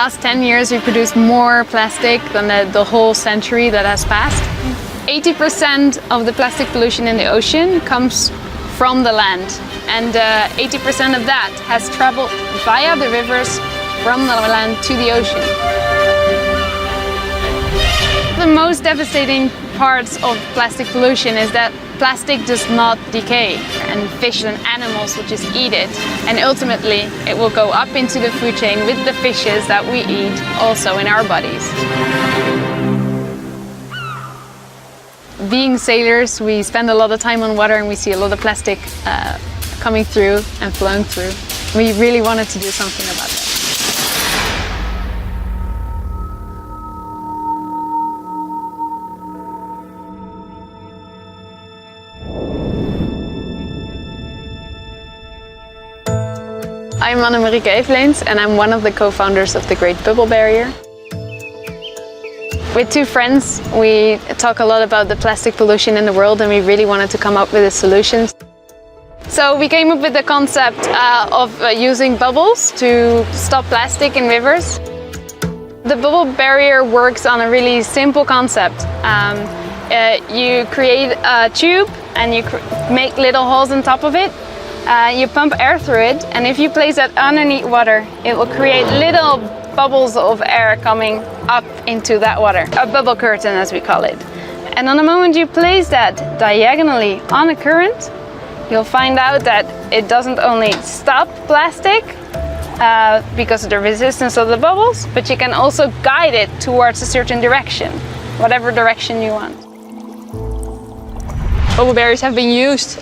last 10 years we produced more plastic than the whole century that has passed. 80% of the plastic pollution in the ocean comes from the land, and 80% of that has traveled via the rivers from the land to the ocean. The most devastating parts of plastic pollution is that plastic does not decay, and fish and animals will just eat it, and ultimately it will go up into the food chain with the fishes that we eat also in our bodies. Being sailors, we spend a lot of time on water and we see a lot of plastic coming through and flowing through. We really wanted to do something about that. I'm Anne-Marieke Eveneens and I'm one of the co-founders of the Great Bubble Barrier. With two friends, we talk a lot about the plastic pollution in the world, and we really wanted to come up with a solution. So we came up with the concept of using bubbles to stop plastic in rivers. The bubble barrier works on a really simple concept. You create a tube and you make little holes on top of it. You pump air through it, and if you place that underneath water, it will create little bubbles of air coming up into that water. A bubble curtain, as we call it. And on the moment you place that diagonally on a current, you'll find out that it doesn't only stop plastic because of the resistance of the bubbles, but you can also guide it towards a certain direction, whatever direction you want. Bubble barriers have been used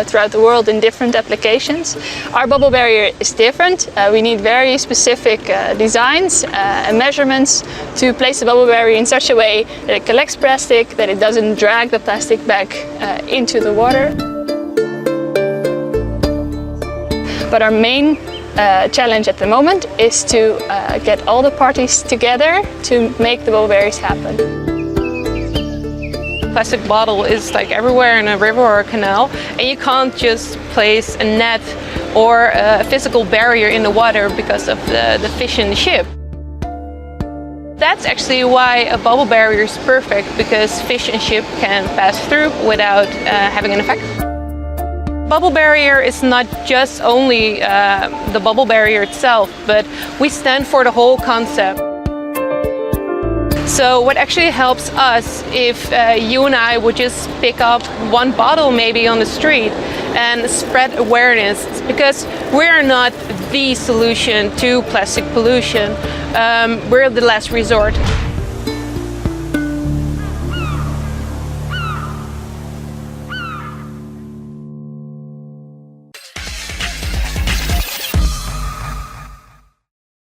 throughout the world in different applications. Our bubble barrier is different. We need very specific designs and measurements to place the bubble barrier in such a way that it collects plastic, that it doesn't drag the plastic back into the water. But our main challenge at the moment is to get all the parties together to make the bubble barriers happen. Plastic bottle is like everywhere in a river or a canal, and you can't just place a net or a physical barrier in the water because of the fish in the ship. That's actually why a bubble barrier is perfect, because fish and ship can pass through without having an effect. Bubble barrier is not just only the bubble barrier itself, but we stand for the whole concept. So what actually helps us if you and I would just pick up one bottle maybe on the street and spread awareness, because we're not the solution to plastic pollution, we're the last resort.